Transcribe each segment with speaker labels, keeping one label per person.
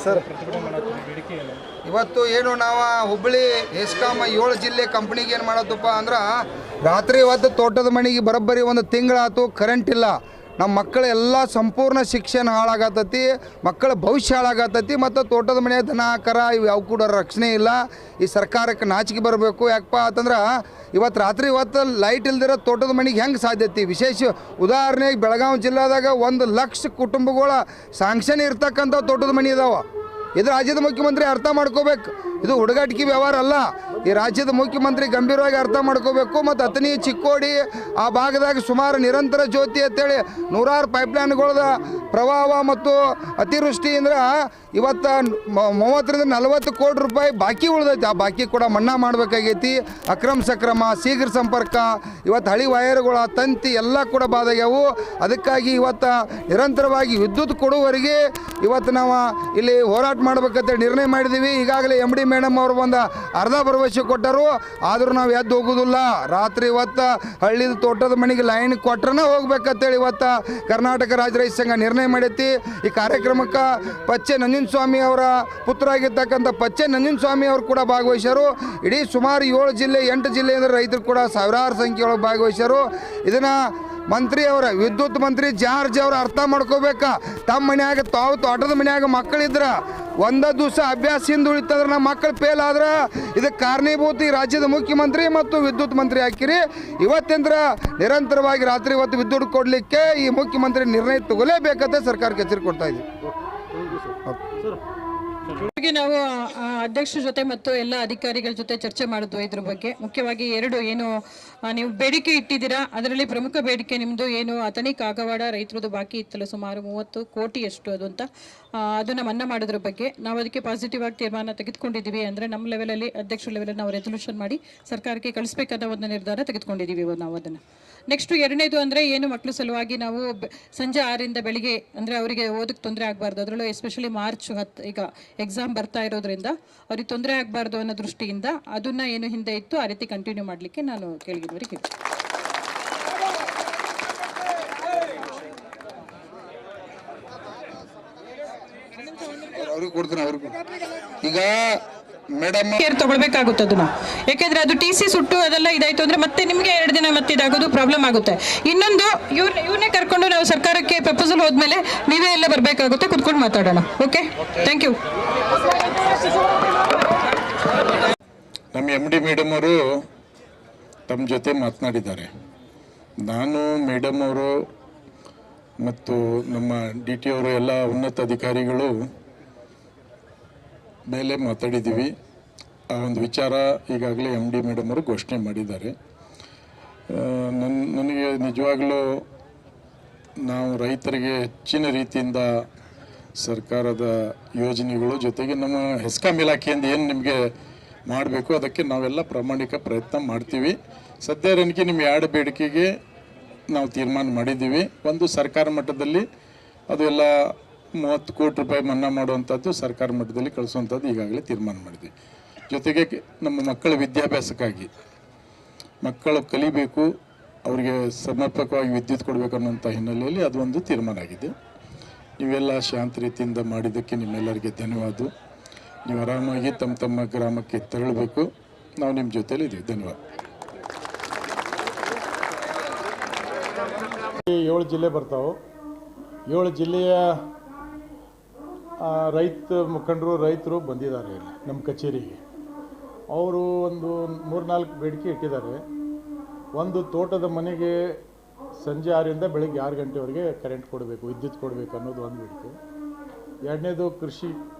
Speaker 1: Sir ಇವತ್ತು ಏನು ನಾವು ಹುಬ್ಬಳ್ಳಿ ಹೆಸ್ಕಾಂ 7 ಜಿಲ್ಲೆ ಕಂಪ್ನಿಗೆ ಏನು ಮಾಡತ್ತಪ್ಪ ಅಂದ್ರೆ ರಾತ್ರಿ ಹೊತ್ತು ತೋಟದ ಮನೆಗೆ ಬರೋಬ್ಬರಿ ಒಂದು ತಿಂಗಳಾಯ್ತು, ಕರೆಂಟ್ ಇಲ್ಲ. ನಮ್ಮ ಮಕ್ಕಳ ಎಲ್ಲ ಸಂಪೂರ್ಣ ಶಿಕ್ಷಣ ಹಾಳಾಗತ್ತೈತಿ, ಮಕ್ಕಳ ಭವಿಷ್ಯ ಹಾಳಾಗತ್ತೈತಿ. ಮತ್ತು ತೋಟದ ಮನೆ ದನ ಕರ ಇವು ಯಾವ ಕೂಡ ರಕ್ಷಣೆ ಇಲ್ಲ. ಈ ಸರ್ಕಾರಕ್ಕೆ ನಾಚಿಕೆ ಬರಬೇಕು. ಯಾಕಪ್ಪ ಅಂತಂದ್ರೆ ಇವತ್ತು ರಾತ್ರಿ ಹೊತ್ತು ಲೈಟ್ ಇಲ್ದಿರೋ ತೋಟದ ಮನೆಗೆ ಹೆಂಗೆ ಸಾಧ್ಯತೆ? ವಿಶೇಷ ಉದಾಹರಣೆಗೆ ಬೆಳಗಾವಿ ಜಿಲ್ಲಾದಾಗ 1 ಲಕ್ಷ ಕುಟುಂಬಗಳ ಸಾಂಕ್ಷನ್ ಇರ್ತಕ್ಕಂಥ ತೋಟದ ಮನೆ ಇದಾವೆ. ಇದು ರಾಜ್ಯದ ಮುಖ್ಯಮಂತ್ರಿ ಅರ್ಥ ಮಾಡ್ಕೋಬೇಕು. ಇದು ಹುಡುಗಾಟಿಕೆ ವ್ಯವಹಾರ ಅಲ್ಲ. ಈ ರಾಜ್ಯದ ಮುಖ್ಯಮಂತ್ರಿ ಗಂಭೀರವಾಗಿ ಅರ್ಥ ಮಾಡ್ಕೋಬೇಕು. ಮತ್ತು ಅತನಿ ಚಿಕ್ಕೋಡಿ ಆ ಭಾಗದಾಗ ಸುಮಾರು ನಿರಂತರ ಜ್ಯೋತಿ ಅಂತೇಳಿ 100 ಪೈಪ್ಲೈನ್ಗಳದ ಪ್ರವಾಹ ಮತ್ತು ಅತಿವೃಷ್ಟಿಯಿಂದ ಇವತ್ತು 30ರಿಂದ 40 ಕೋಟಿ ರೂಪಾಯಿ ಬಾಕಿ ಉಳಿದೈತಿ. ಆ ಬಾಕಿ ಕೂಡ ಮನ್ನಾ ಮಾಡಬೇಕಾಗೈತಿ. ಅಕ್ರಮ ಸಕ್ರಮ, ಶೀಘ್ರ ಸಂಪರ್ಕ, ಇವತ್ತು ಹಳಿ ವೈರ್ಗಳ ತಂತಿ ಎಲ್ಲ ಕೂಡ ಬಾದಾಗ್ಯಾವು. ಅದಕ್ಕಾಗಿ ಇವತ್ತು ನಿರಂತರವಾಗಿ ವಿದ್ಯುತ್ ಕೊಡುವವರೆಗೆ ಇವತ್ತು ನಾವು ಇಲ್ಲಿ ಹೋರಾಟ ಮಾಡ್ಬೇಕಂತೇಳಿ ನಿರ್ಣಯ ಮಾಡಿದ್ದೀವಿ. ಈಗಾಗಲೇ MD ಮೇಡಮ್ ಅವರು ಒಂದು ಅರ್ಧ ಭರವಸೆ ಕೊಟ್ಟರು, ಆದರೂ ನಾವು ಎದ್ದು ಹೋಗೋದಿಲ್ಲ. ರಾತ್ರಿ ಇವತ್ತು ಹಳ್ಳಿದ ತೋಟದ ಮನೆಗೆ ಲೈನ್ ಕೊಟ್ರನೇ ಹೋಗ್ಬೇಕಂತೇಳಿ ಇವತ್ತು ಕರ್ನಾಟಕ ರಾಜ್ಯ ರೈತ ಸಂಘ ನಿರ್ಣಯ ಮಾಡೈತಿ. ಈ ಕಾರ್ಯಕ್ರಮಕ್ಕೆ ಪಚ್ಚೆ ನಂಜನಸ್ವಾಮಿ ಅವರ ಪುತ್ರ ಆಗಿರ್ತಕ್ಕಂಥ ಪಚ್ಚೆ ನಂಜನಸ್ವಾಮಿ ಅವರು ಕೂಡ ಭಾಗವಹಿಸ್ಯಾರು. ಇಡೀ ಸುಮಾರು 7 ಜಿಲ್ಲೆ 8 ಜಿಲ್ಲೆಯಿಂದ ರೈತರು ಕೂಡ ಸಾವಿರಾರು ಸಂಖ್ಯೆಯೊಳಗೆ ಭಾಗವಹಿಸ್ಯಾರು. ಇದನ್ನು ಮಂತ್ರಿ ಅವರ ವಿದ್ಯುತ್ ಮಂತ್ರಿ ಜಾರ್ಜ್ ಅವರು ಅರ್ಥ ಮಾಡ್ಕೋಬೇಕಾ. ತಮ್ಮ ಮನ್ಯಾಗ ತಾವು ತೋಟದ ಮನ್ಯಾಗ ಮಕ್ಕಳಿದ್ರೆ ಒಂದ ದಿವಸ ಅಭ್ಯಾಸದಿಂದ ಉಳಿತಂದ್ರೆ ನಮ್ಮ ಮಕ್ಕಳು ಫೇಲ್ ಆದ್ರೆ ಇದಕ್ಕೆ ಕಾರಣೀಭೂತ ಈ ರಾಜ್ಯದ ಮುಖ್ಯಮಂತ್ರಿ ಮತ್ತು ವಿದ್ಯುತ್ ಮಂತ್ರಿ ಹಾಕಿರಿ. ಇವತ್ತಿಂದ್ರ ನಿರಂತರವಾಗಿ ರಾತ್ರಿ ಹೊತ್ತು ವಿದ್ಯುತ್ ಕೊಡಲಿಕ್ಕೆ ಈ ಮುಖ್ಯಮಂತ್ರಿ ನಿರ್ಣಯ ತಗೊಳ್ಳೇಬೇಕಂತ ಸರ್ಕಾರಕ್ಕೆ ಎಚ್ಚರಿಕೆ ಕೊಡ್ತಾ ಇದ್ದೀವಿ.
Speaker 2: ನಾವು ಅಧ್ಯಕ್ಷರ ಜೊತೆ ಮತ್ತು ಎಲ್ಲ ಅಧಿಕಾರಿಗಳ ಜೊತೆ ಚರ್ಚೆ ಮಾಡಿದ್ವು ಇದ್ರ ಬಗ್ಗೆ. ಮುಖ್ಯವಾಗಿ 2 ಏನು ನೀವು ಬೇಡಿಕೆ ಇಟ್ಟಿದ್ದೀರಾ, ಅದರಲ್ಲಿ ಪ್ರಮುಖ ಬೇಡಿಕೆ ನಿಮ್ಮದು ಏನು ಅಥಣಿ ಕಾಗವಾಡ ರೈತರದ್ದು ಬಾಕಿ ಇತ್ತಲ್ಲ ಸುಮಾರು 30 ಕೋಟಿಯಷ್ಟು ಅದು ಅಂತ, ಅದನ್ನು ಮನ್ನಾ ಮಾಡೋದ್ರ ಬಗ್ಗೆ ನಾವು ಅದಕ್ಕೆ ಪಾಸಿಟಿವ್ ಆಗಿ ತೀರ್ಮಾನ ತೆಗೆದುಕೊಂಡಿದ್ದೀವಿ. ಅಂದರೆ ನಮ್ಮ ಲೆವೆಲಲ್ಲಿ ಅಧ್ಯಕ್ಷರ ಲೆವೆಲಲ್ಲಿ ನಾವು ರೆಸಲ್ಯೂಷನ್ ಮಾಡಿ ಸರ್ಕಾರಕ್ಕೆ ಕಳಿಸ್ಬೇಕನ್ನೋ ಒಂದು ನಿರ್ಧಾರ ತೆಗೆದುಕೊಂಡಿದ್ದೀವಿ ನಾವು ಅದನ್ನು. ನೆಕ್ಸ್ಟು 2ನೇದು ಅಂದರೆ ಏನು ಮಕ್ಕಳ ಸಲುವಾಗಿ ನಾವು ಸಂಜೆ 6ರಿಂದ ಬೆಳಿಗ್ಗೆ ಅಂದರೆ ಅವರಿಗೆ ಓದಕ್ಕೆ ತೊಂದರೆ ಆಗಬಾರ್ದು. ಅದರಲ್ಲೂ ಎಸ್ಪೆಷಲಿ ಮಾರ್ಚ್ 10 ಈಗ ಎಕ್ಸಾಮ್ ಬರ್ತಾ ಇರೋದ್ರಿಂದ ಅವ್ರಿಗೆ ತೊಂದರೆ ಆಗಬಾರ್ದು ಅನ್ನೋ ದೃಷ್ಟಿಯಿಂದ ಅದನ್ನು ಏನು ಹಿಂದೆ ಇತ್ತು ಆ ರೀತಿ ಕಂಟಿನ್ಯೂ ಮಾಡಲಿಕ್ಕೆ ನಾನು ಕೇಳಿದವರಿಗೆ.
Speaker 1: ಈಗ ಮೇಡಮ್
Speaker 2: ಕೇರ್ ತಗೊಳ್ಬೇಕಾಗುತ್ತೆ ಅದನ್ನ. ಯಾಕೆಂದ್ರೆ ಅದು TC ಸುಟ್ಟು ಅದೆಲ್ಲ ಇದಾಯ್ತು ಅಂದ್ರೆ ಮತ್ತೆ ನಿಮಗೆ 2 ದಿನ ಮತ್ತೆ ಇದಾಗೋದು ಪ್ರಾಬ್ಲಮ್ ಆಗುತ್ತೆ. ಇನ್ನೊಂದು ಇವ್ರನ್ನೇ ಕರ್ಕೊಂಡು ನಾವು ಸರ್ಕಾರಕ್ಕೆ ಪ್ರಪೋಸಲ್ ಹೋದ್ಮೇಲೆ ನೀವೇ ಎಲ್ಲ ಬರಬೇಕಾಗುತ್ತೆ, ಕುತ್ಕೊಂಡು ಮಾತಾಡೋಣ. Okay, thank you.
Speaker 3: ನಮ್ಮ MD ಮೇಡಮ್ ಅವರು ತಮ್ಮ ಜೊತೆ ಮಾತನಾಡಿದ್ದಾರೆ. ನಾನು ಮೇಡಮ್ ಅವರು ಮತ್ತು ನಮ್ಮ DT ಅವರು ಎಲ್ಲ ಉನ್ನತ ಅಧಿಕಾರಿಗಳು ಮೇಲೆ ಮಾತಾಡಿದ್ದೀವಿ. ಆ ಒಂದು ವಿಚಾರ ಈಗಾಗಲೇ MD ಮೇಡಮ್ ಅವರು ಘೋಷಣೆ ಮಾಡಿದ್ದಾರೆ. ನನಗೆ ನಿಜವಾಗಲೂ ನಾವು ರೈತರಿಗೆ ಹೆಚ್ಚಿನ ರೀತಿಯಿಂದ ಸರ್ಕಾರದ ಯೋಜನೆಗಳು ಜೊತೆಗೆ ನಮ್ಮ ಹೆಸ್ಕಾಂ ಇಲಾಖೆಯಿಂದ ಏನು ನಿಮಗೆ ಮಾಡಬೇಕು ಅದಕ್ಕೆ ನಾವೆಲ್ಲ ಪ್ರಾಮಾಣಿಕ ಪ್ರಯತ್ನ ಮಾಡ್ತೀವಿ. ಸದ್ಯಕ್ಕೆ ನಿಮ್ಮ 2 ಬೇಡಿಕೆಗೆ ನಾವು ತೀರ್ಮಾನ ಮಾಡಿದ್ದೀವಿ. ಒಂದು ಸರ್ಕಾರ ಮಟ್ಟದಲ್ಲಿ ಅದು ಎಲ್ಲ 30 ಕೋಟಿ ರೂಪಾಯಿ ಮನ್ನಾ ಮಾಡುವಂಥದ್ದು ಸರ್ಕಾರ ಮಟ್ಟದಲ್ಲಿ ಕಳಿಸುವಂಥದ್ದು ಈಗಾಗಲೇ ತೀರ್ಮಾನ ಮಾಡಿದ್ವಿ. ಜೊತೆಗೆ ನಮ್ಮ ಮಕ್ಕಳ ವಿದ್ಯಾಭ್ಯಾಸಕ್ಕಾಗಿ ಮಕ್ಕಳು ಕಲಿಬೇಕು, ಅವರಿಗೆ ಸಮರ್ಪಕವಾಗಿ ವಿದ್ಯುತ್ ಕೊಡಬೇಕು ಅನ್ನೋಂಥ ಹಿನ್ನೆಲೆಯಲ್ಲಿ ಅದು ಒಂದು ತೀರ್ಮಾನ ಆಗಿದೆ. ನೀವೆಲ್ಲ ಶಾಂತ ರೀತಿಯಿಂದ ಮಾಡಿದ್ದಕ್ಕೆ ನಿಮ್ಮೆಲ್ಲರಿಗೆ ಧನ್ಯವಾದ. ನೀವು ಆರಾಮಾಗಿ ತಮ್ಮ ಗ್ರಾಮಕ್ಕೆ ತೆರಳಬೇಕು. ನಾವು ನಿಮ್ಮ ಜೊತೆಲಿ ಇದ್ದೀವಿ. ಧನ್ಯವಾದ.
Speaker 4: 7 ಜಿಲ್ಲೆ ಬರ್ತಾವೆ. 7 ಜಿಲ್ಲೆಯ ರೈತ ಮುಖಂಡರು ರೈತರು ಬಂದಿದ್ದಾರೆ ಇಲ್ಲಿ ನಮ್ಮ ಕಚೇರಿಗೆ. ಅವರು ಒಂದು 3-4 ಬೇಡಿಕೆ ಇಟ್ಟಿದ್ದಾರೆ. ಒಂದು ತೋಟದ ಮನೆಗೆ ಸಂಜೆ 6ರಿಂದ ಬೆಳಗ್ಗೆ 6 ಗಂಟೆವರೆಗೆ ಕರೆಂಟ್ ಕೊಡಬೇಕು, ವಿದ್ಯುತ್ ಕೊಡಬೇಕು ಅನ್ನೋದು ಒಂದು ಬೇಡಿಕೆ. 2ನೇದು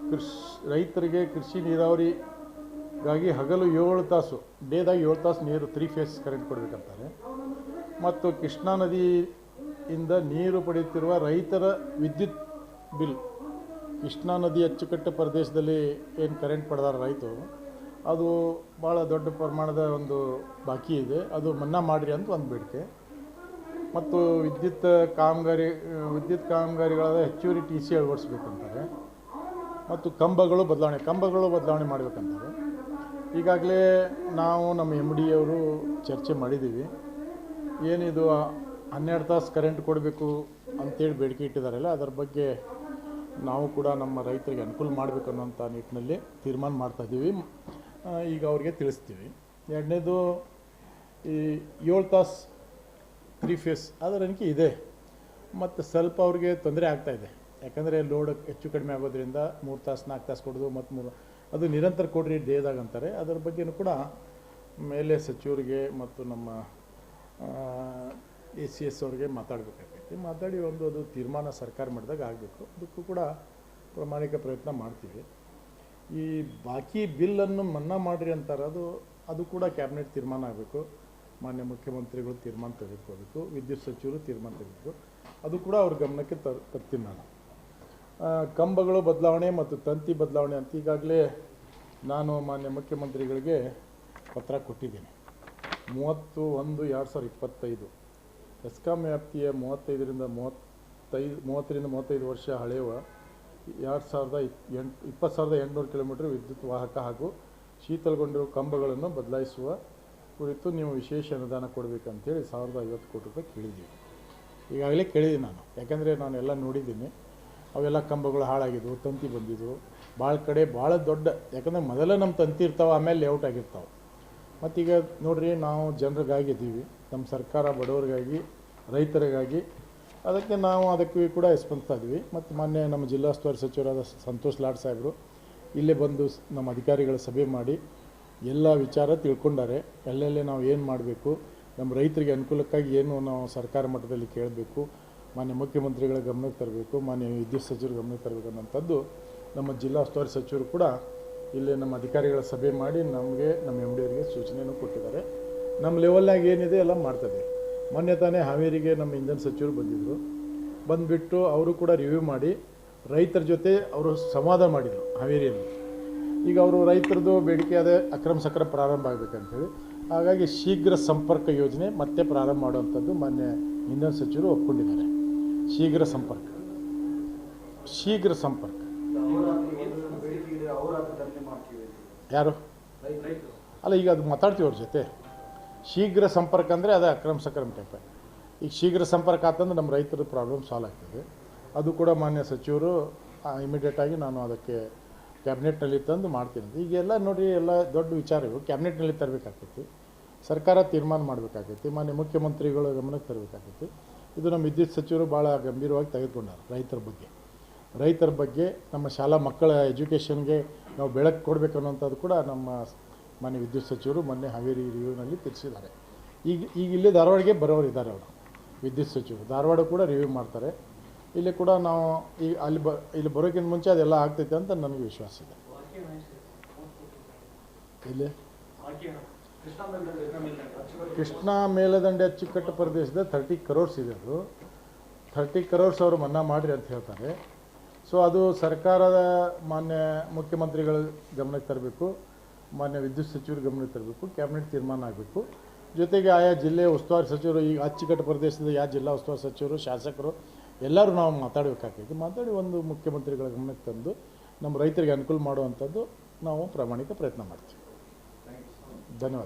Speaker 4: ರೈತರಿಗೆ ಕೃಷಿ ನೀರಾವರಿಗಾಗಿ ಹಗಲು 7 ತಾಸು ಡೇದಾಗ 7 ತಾಸು ನೀರು 3 ಫೇಸ್ ಕರೆಂಟ್ ಕೊಡಬೇಕಂತಾರೆ. ಮತ್ತು ಕೃಷ್ಣಾ ನದಿಯಿಂದ ನೀರು ಪಡೆಯುತ್ತಿರುವ ರೈತರ ವಿದ್ಯುತ್ ಬಿಲ್, ಕೃಷ್ಣಾ ನದಿ ಅಚ್ಚುಕಟ್ಟು ಪ್ರದೇಶದಲ್ಲಿ ಏನು ಕರೆಂಟ್ ಪಡೆದಾರ ರೈತರು, ಅದು ಭಾಳ ದೊಡ್ಡ ಪ್ರಮಾಣದ ಒಂದು ಬಾಕಿ ಇದೆ, ಅದು ಮನ್ನಾ ಮಾಡಿರಿ ಅಂತ ಒಂದು ಬೇಡಿಕೆ. ಮತ್ತು ವಿದ್ಯುತ್ ಕಾಮಗಾರಿಗಳಾದ ಹೆಚ್ಚುವರಿ TC ಅಳವಡಿಸ್ಬೇಕಂತಾರೆ. ಮತ್ತು ಕಂಬಗಳು ಬದಲಾವಣೆ ಮಾಡಬೇಕಂತಾರೆ. ಈಗಾಗಲೇ ನಾವು ನಮ್ಮ MD ಅವರು ಚರ್ಚೆ ಮಾಡಿದ್ದೀವಿ. ಏನಿದು 12 ತಾಸು ಕರೆಂಟ್ ಕೊಡಬೇಕು ಅಂತೇಳಿ ಬೇಡಿಕೆ ಇಟ್ಟಿದ್ದಾರಲ್ಲ, ಅದರ ಬಗ್ಗೆ ನಾವು ಕೂಡ ನಮ್ಮ ರೈತರಿಗೆ ಅನುಕೂಲ ಮಾಡಬೇಕು ಅನ್ನೋಂಥ ನಿಟ್ಟಿನಲ್ಲಿ ತೀರ್ಮಾನ ಮಾಡ್ತಾಯಿದ್ದೀವಿ. ಈಗ ಅವ್ರಿಗೆ ತಿಳಿಸ್ತೀವಿ. ಎರಡನೇದು ಈ 7 ತಾಸು 3 ಫೇಸ್ ಅದರ ಅನಿಕೆ ಇದೆ, ಮತ್ತು ಸ್ವಲ್ಪ ಅವ್ರಿಗೆ ತೊಂದರೆ ಆಗ್ತಾಯಿದೆ. ಯಾಕಂದರೆ ಲೋಡ್ ಹೆಚ್ಚು ಕಡಿಮೆ ಆಗೋದ್ರಿಂದ 3 ತಾಸು 4 ತಾಸು ಕೊಡೋದು ಮತ್ತು ಅದು ನಿರಂತರ ಕೊಡ್ರಿ ಡೇದಾಗ ಅಂತಾರೆ. ಅದರ ಬಗ್ಗೆಯೂ ಕೂಡ ಮೇಲೆ ಸಚಿವರಿಗೆ ಮತ್ತು ನಮ್ಮ ACS ಅವ್ರಿಗೆ ಮಾತಾಡಬೇಕಾಗೈತಿ. ಮಾತಾಡಿ ಅದು ತೀರ್ಮಾನ ಸರ್ಕಾರ ಮಾಡಿದಾಗ ಆಗಬೇಕು. ಅದಕ್ಕೂ ಕೂಡ ಪ್ರಾಮಾಣಿಕ ಪ್ರಯತ್ನ ಮಾಡ್ತೀವಿ. ಈ ಬಾಕಿ ಬಿಲ್ಲನ್ನು ಮನ್ನಾ ಮಾಡಿರಿ ಅಂತಾರೆ, ಅದು ಕೂಡ ಕ್ಯಾಬಿನೆಟ್ ತೀರ್ಮಾನ ಆಗಬೇಕು. ಮಾನ್ಯ ಮುಖ್ಯಮಂತ್ರಿಗಳು ತೀರ್ಮಾನ ತೆಗೆದುಕೋಬೇಕು, ವಿದ್ಯುತ್ ಸಚಿವರು ತೀರ್ಮಾನ ತೆಗೆದುಬೇಕು. ಅದು ಕೂಡ ಅವ್ರ ಗಮನಕ್ಕೆ ತರ್ತೀನಿ ನಾನು. ಕಂಬಗಳು ಬದಲಾವಣೆ ಮತ್ತು ತಂತಿ ಬದಲಾವಣೆ ಅಂತ ಈಗಾಗಲೇ ನಾನು ಮಾನ್ಯ ಮುಖ್ಯಮಂತ್ರಿಗಳಿಗೆ ಪತ್ರ ಕೊಟ್ಟಿದ್ದೀನಿ. 30/1/2025 ಎಸ್ಕಾಂ ವ್ಯಾಪ್ತಿಯ 30-35 ವರ್ಷ ಹಳೆಯುವ 20,800 ಕಿಲೋಮೀಟರ್ ವಿದ್ಯುತ್ ವಾಹಕ ಹಾಗೂ ಶೀತಲಗೊಂಡಿರುವ ಕಂಬಗಳನ್ನು ಬದಲಾಯಿಸುವ ಕುರಿತು ನೀವು ವಿಶೇಷ ಅನುದಾನ ಕೊಡಬೇಕಂತೇಳಿ 1,050 ಕೋಟಿ ರೂಪಾಯಿ ಕೇಳಿದ್ದೀವಿ. ಈಗಾಗಲೇ ಕೇಳಿದ್ದೀನಿ ನಾನು, ಯಾಕಂದರೆ ನಾನು ಎಲ್ಲ ನೋಡಿದ್ದೀನಿ. ಅವೆಲ್ಲ ಕಂಬಗಳು ಹಾಳಾಗಿದ್ವು, ತಂತಿ ಬಂದಿದ್ವು ಭಾಳ ದೊಡ್ಡ. ಯಾಕಂದರೆ ಮೊದಲೇ ನಮ್ಮ ತಂತಿ ಇರ್ತಾವೆ, ಆಮೇಲೆ ಲೇಔಟ್ ಆಗಿರ್ತಾವೆ. ಮತ್ತೀಗ ನೋಡಿರಿ, ನಾವು ಜನರಿಗಾಗಿದ್ದೀವಿ, ನಮ್ಮ ಸರ್ಕಾರ ಬಡವರಿಗಾಗಿ ರೈತರಿಗಾಗಿ, ಅದಕ್ಕೆ ಕೂಡ ಸ್ಪಂದಿಸ್ತಾ ಇದ್ವಿ. ಮತ್ತು ಮಾನ್ಯ ನಮ್ಮ ಜಿಲ್ಲಾ ಉಸ್ತುವಾರಿ ಸಚಿವರಾದ ಸಂತೋಷ್ ಲಾಡ್ ಸಾಹೇಬರು ಇಲ್ಲೇ ಬಂದು ನಮ್ಮ ಅಧಿಕಾರಿಗಳ ಸಭೆ ಮಾಡಿ ಎಲ್ಲ ವಿಚಾರ ತಿಳ್ಕೊಂಡಾರೆ. ಎಲ್ಲೆಲ್ಲೇ ನಾವು ಏನು ಮಾಡಬೇಕು, ನಮ್ಮ ರೈತರಿಗೆ ಅನುಕೂಲಕ್ಕಾಗಿ ಏನು ನಾವು ಸರ್ಕಾರ ಮಟ್ಟದಲ್ಲಿ ಕೇಳಬೇಕು, ಮಾನ್ಯ ಮುಖ್ಯಮಂತ್ರಿಗಳ ಗಮನಕ್ಕೆ ತರಬೇಕು, ಮಾನ್ಯ ವಿದ್ಯುತ್ ಸಚಿವರು ಗಮನಕ್ಕೆ ತರಬೇಕು ಅನ್ನೋಂಥದ್ದು ನಮ್ಮ ಜಿಲ್ಲಾ ಉಸ್ತುವಾರಿ ಸಚಿವರು ಕೂಡ ಇಲ್ಲಿ ನಮ್ಮ ಅಧಿಕಾರಿಗಳ ಸಭೆ ಮಾಡಿ ನಮಗೆ ನಮ್ಮ MD ಅವರಿಗೆ ಸೂಚನೆಯನ್ನು ಕೊಟ್ಟಿದ್ದಾರೆ. ನಮ್ಮ ಲೆವೆಲ್ನಾಗ ಏನಿದೆ ಎಲ್ಲ ಮಾಡ್ತದೆ. ಮೊನ್ನೆ ತಾನೇ ಹಾವೇರಿಗೆ ನಮ್ಮ ಇಂಧನ ಸಚಿವರು ಬಂದಿದ್ದರು. ಬಂದುಬಿಟ್ಟು ಅವರು ಕೂಡ ರಿವ್ಯೂ ಮಾಡಿ ರೈತರ ಜೊತೆ ಅವರು ಸಂವಾದ ಮಾಡಿದರು ಹಾವೇರಿಯಲ್ಲಿ. ಈಗ ಅವರು ರೈತರದ್ದು ಬೇಡಿಕೆ ಅದೇ ಅಕ್ರಮ ಸಕ್ರಮ ಪ್ರಾರಂಭ ಆಗಬೇಕಂತೇಳಿ, ಹಾಗಾಗಿ ಶೀಘ್ರ ಸಂಪರ್ಕ ಯೋಜನೆ ಮತ್ತೆ ಪ್ರಾರಂಭ ಮಾಡುವಂಥದ್ದು ಮಾನ್ಯ ಇಂಧನ ಸಚಿವರು ಒಪ್ಕೊಂಡಿದ್ದಾರೆ. ಶೀಘ್ರ ಸಂಪರ್ಕ ಯಾರು ಅಲ್ಲ, ಈಗ ಅದು ಮಾತಾಡ್ತೀವಿ ಅವ್ರ ಜೊತೆ. ಶೀಘ್ರ ಸಂಪರ್ಕ ಅಂದರೆ ಅದೇ ಅಕ್ರಮ ಸಕ್ರಮ ಟೈಪ್. ಈಗ ಶೀಘ್ರ ಸಂಪರ್ಕ ಆತಂದ್ರೆ ನಮ್ಮ ರೈತರ ಪ್ರಾಬ್ಲಮ್ ಸಾಲ್ವ್ ಆಗ್ತದೆ. ಅದು ಕೂಡ ಮಾನ್ಯ ಸಚಿವರು ಇಮಿಡಿಯೇಟಾಗಿ ನಾನು ಅದಕ್ಕೆ ಕ್ಯಾಬಿನೆಟ್ನಲ್ಲಿ ತಂದು ಮಾಡ್ತೀನಿ. ಈಗೆಲ್ಲ ನೋಡಿರಿ, ಎಲ್ಲ ದೊಡ್ಡ ವಿಚಾರಗಳು ಕ್ಯಾಬಿನೆಟ್ನಲ್ಲಿ ತರಬೇಕಾಗ್ತೈತಿ, ಸರ್ಕಾರ ತೀರ್ಮಾನ ಮಾಡಬೇಕಾಗೈತಿ, ಮಾನ್ಯ ಮುಖ್ಯಮಂತ್ರಿಗಳ ಗಮನಕ್ಕೆ ತರಬೇಕಾಗೈತಿ. ಇದು ನಮ್ಮ ವಿದ್ಯುತ್ ಸಚಿವರು ಭಾಳ ಗಂಭೀರವಾಗಿ ತೆಗೆದುಕೊಂಡಾರೆ. ರೈತರ ಬಗ್ಗೆ ನಮ್ಮ ಶಾಲಾ ಮಕ್ಕಳ ಎಜುಕೇಷನ್ಗೆ ನಾವು ಬೆಳಕು ಕೊಡಬೇಕು ಅನ್ನೋಂಥದ್ದು ಕೂಡ ನಮ್ಮ ಮಾನ್ಯ ವಿದ್ಯುತ್ ಸಚಿವರು ಮೊನ್ನೆ ಹಾವೇರಿ ರಿವ್ಯೂನಲ್ಲಿ ತಿಳಿಸಿದ್ದಾರೆ. ಈಗ ಇಲ್ಲೇ ಧಾರವಾಡಗೆ ಬರೋರು ಇದ್ದಾರೆ, ಅವರು ವಿದ್ಯುತ್ ಸಚಿವರು ಧಾರವಾಡ ಕೂಡ ರಿವ್ಯೂ ಮಾಡ್ತಾರೆ. ಇಲ್ಲಿ ಕೂಡ ನಾವು ಈಗ ಇಲ್ಲಿ ಬರೋಕ್ಕಿಂತ ಮುಂಚೆ ಅದೆಲ್ಲ ಆಗ್ತೈತೆ ಅಂತ ನನಗೆ ವಿಶ್ವಾಸ ಇದೆ. ಇಲ್ಲಿ ಕೃಷ್ಣಾ ಮೇಲದಂಡೆ ಅಚ್ಚುಕಟ್ಟು ಪ್ರದೇಶದ 30 crores ಇದೆ. ಅದು 30 crores ಅವರು ಮನ್ನಾ ಮಾಡಿರಿ ಅಂತ ಹೇಳ್ತಾರೆ. ಸೊ ಅದು ಸರ್ಕಾರದ ಮಾನ್ಯ ಮುಖ್ಯಮಂತ್ರಿಗಳ ಗಮನಕ್ಕೆ ತರಬೇಕು, ಮಾನ್ಯ ವಿದ್ಯುತ್ ಸಚಿವರು ಗಮನಕ್ಕೆ ತರಬೇಕು, ಕ್ಯಾಬಿನೆಟ್ ತೀರ್ಮಾನ ಆಗಬೇಕು. ಜೊತೆಗೆ ಆಯಾ ಜಿಲ್ಲೆಯ ಉಸ್ತುವಾರಿ ಸಚಿವರು, ಈಗ ಅಚ್ಚುಕಟ್ಟು ಪ್ರದೇಶದ ಯಾವ ಜಿಲ್ಲಾ ಉಸ್ತುವಾರಿ ಸಚಿವರು, ಶಾಸಕರು ಎಲ್ಲರೂ ನಾವು ಮಾತಾಡಬೇಕಾಗ್ತೈತಿ. ಮಾತಾಡಿ ಒಂದು ಮುಖ್ಯಮಂತ್ರಿಗಳ ಗಮನಕ್ಕೆ ತಂದು ನಮ್ಮ ರೈತರಿಗೆ ಅನುಕೂಲ ಮಾಡುವಂಥದ್ದು ನಾವು ಪ್ರಾಮಾಣಿಕ ಪ್ರಯತ್ನ ಮಾಡ್ತೀವಿ. ಧನ್ಯವಾದ.